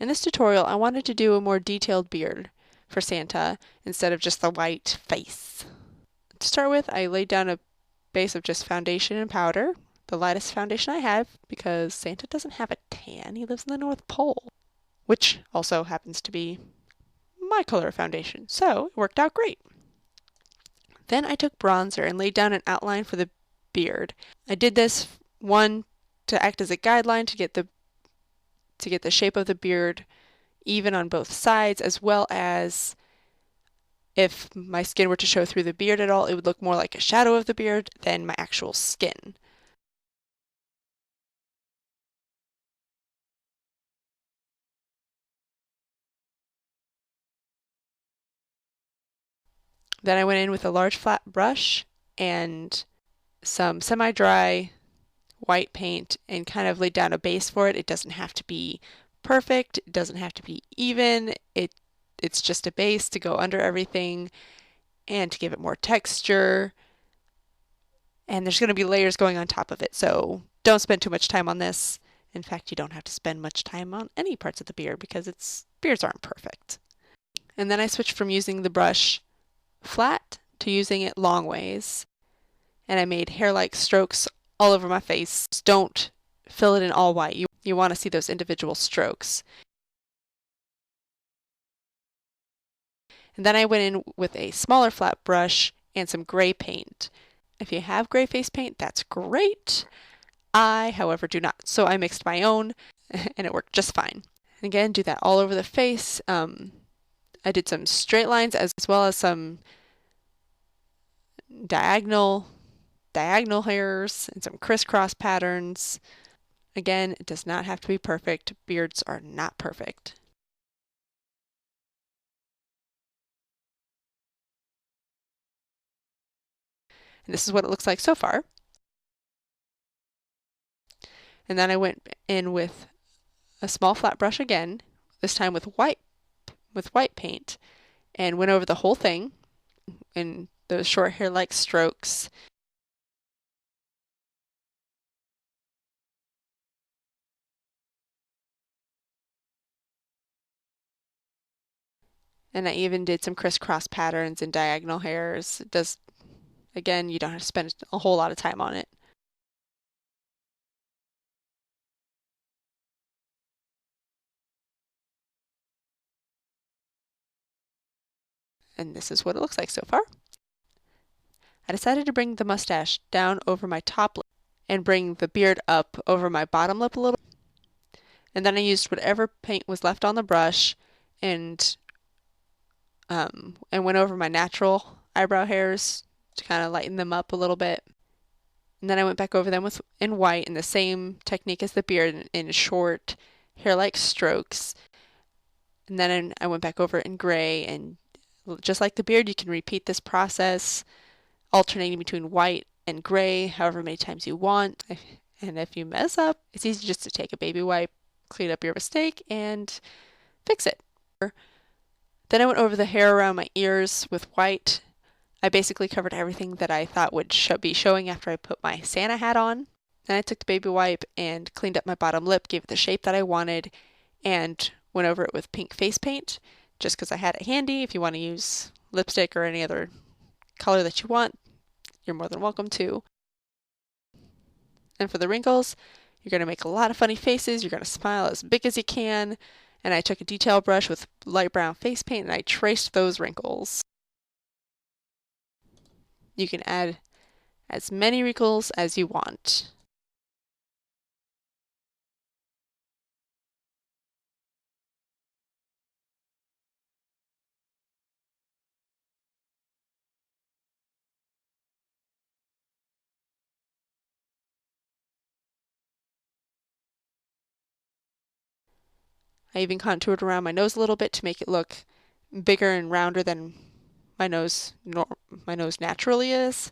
In this tutorial, I wanted to do a more detailed beard for Santa instead of just the white face. To start with, I laid down a base of just foundation and powder, the lightest foundation I have because Santa doesn't have a tan, he lives in the North Pole, which also happens to be my color of foundation, so it worked out great. Then I took bronzer and laid down an outline for the beard. I did this, one, to act as a guideline to get the shape of the beard even on both sides, as well as if my skin were to show through the beard at all, it would look more like a shadow of the beard than my actual skin. Then I went in with a large flat brush and some semi-dry white paint and kind of laid down a base for it. It doesn't have to be perfect, it doesn't have to be even, it's just a base to go under everything and to give it more texture. And there's going to be layers going on top of it, so don't spend too much time on this. In fact, you don't have to spend much time on any parts of the beard because beards aren't perfect. And then I switched from using the brush flat to using it long ways. And I made hair-like strokes all over my face. Don't fill it in all white. You want to see those individual strokes. And then I went in with a smaller flat brush and some gray paint. If you have gray face paint, that's great. I, however, do not. So I mixed my own and it worked just fine. And again, do that all over the face. I did some straight lines as well as some diagonal hairs and some crisscross patterns. Again, it does not have to be perfect. Beards are not perfect. And this is what it looks like so far. And then I went in with a small flat brush again, this time with white paint, and went over the whole thing in those short hair-like strokes. And I even did some crisscross patterns and diagonal hairs. Again, you don't have to spend a whole lot of time on it. And this is what it looks like so far. I decided to bring the mustache down over my top lip and bring the beard up over my bottom lip a little. And then I used whatever paint was left on the brush and went over my natural eyebrow hairs to kind of lighten them up a little bit. And then I went back over them in white in the same technique as the beard in short hair-like strokes. And then I went back over it in gray, and just like the beard, you can repeat this process, alternating between white and gray however many times you want. And if you mess up, it's easy just to take a baby wipe, clean up your mistake, and fix it. Then I went over the hair around my ears with white. I basically covered everything that I thought would be showing after I put my Santa hat on. Then I took the baby wipe and cleaned up my bottom lip, gave it the shape that I wanted, and went over it with pink face paint just because I had it handy. If you want to use lipstick or any other color that you want, you're more than welcome to. And for the wrinkles, you're going to make a lot of funny faces. You're going to smile as big as you can. And I took a detail brush with light brown face paint and I traced those wrinkles. You can add as many wrinkles as you want. I even contoured around my nose a little bit to make it look bigger and rounder than my nose naturally is.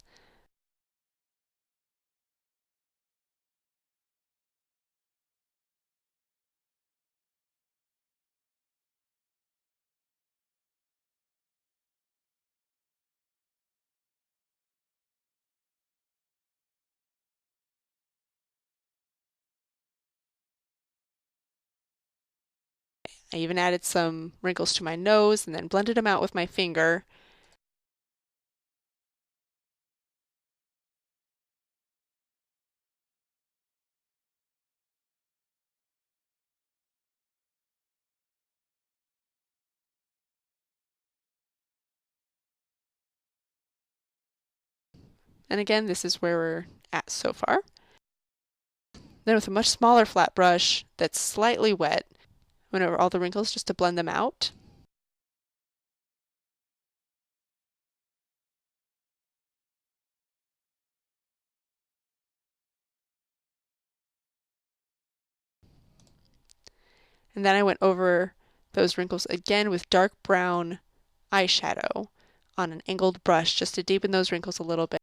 I even added some wrinkles to my nose and then blended them out with my finger. And again, this is where we're at so far. Then with a much smaller flat brush that's slightly wet, went over all the wrinkles just to blend them out. And then I went over those wrinkles again with dark brown eyeshadow on an angled brush just to deepen those wrinkles a little bit.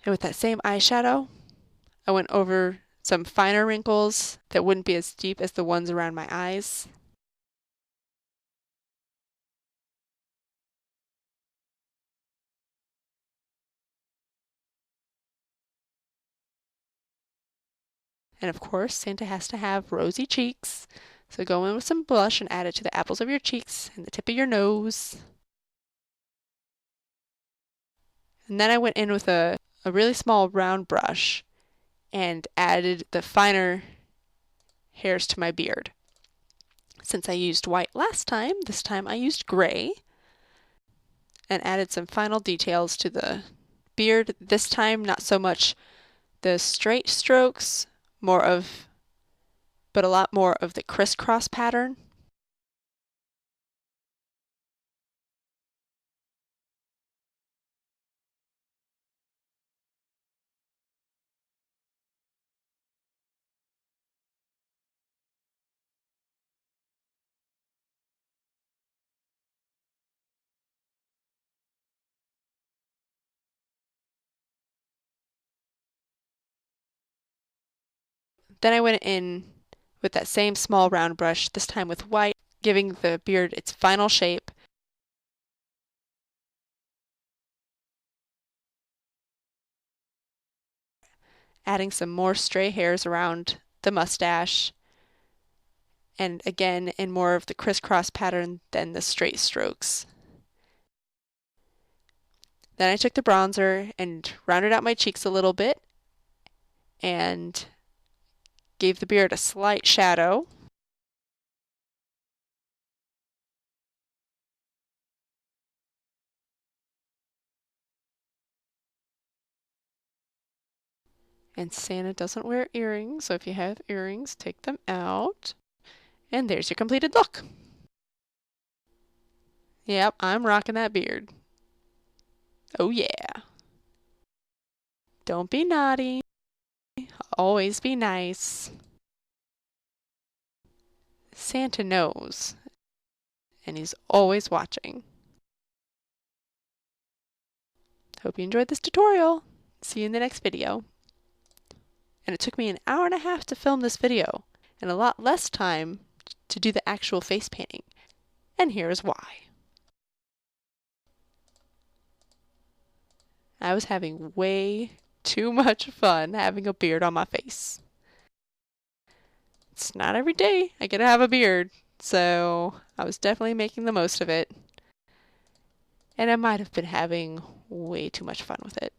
And with that same eyeshadow, I went over some finer wrinkles that wouldn't be as deep as the ones around my eyes. And of course, Santa has to have rosy cheeks. So go in with some blush and add it to the apples of your cheeks and the tip of your nose. And then I went in with a really small round brush and added the finer hairs to my beard. Since I used white last time, this time I used gray and added some final details to the beard. This time, not so much the straight strokes, but a lot more of the crisscross pattern. Then I went in with that same small round brush, this time with white, giving the beard its final shape. Adding some more stray hairs around the mustache, and again in more of the crisscross pattern than the straight strokes. Then I took the bronzer and rounded out my cheeks a little bit and gave the beard a slight shadow. And Santa doesn't wear earrings, so if you have earrings, take them out. And there's your completed look. Yep, I'm rocking that beard. Oh yeah. Don't be naughty. Always be nice. Santa knows, and he's always watching. Hope you enjoyed this tutorial. See you in the next video. And it took me an hour and a half to film this video, and a lot less time to do the actual face painting. And here's why. I was having way too much fun having a beard on my face. It's not every day I get to have a beard, so I was definitely making the most of it. And I might have been having way too much fun with it.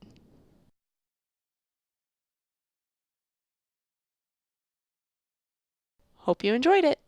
Hope you enjoyed it.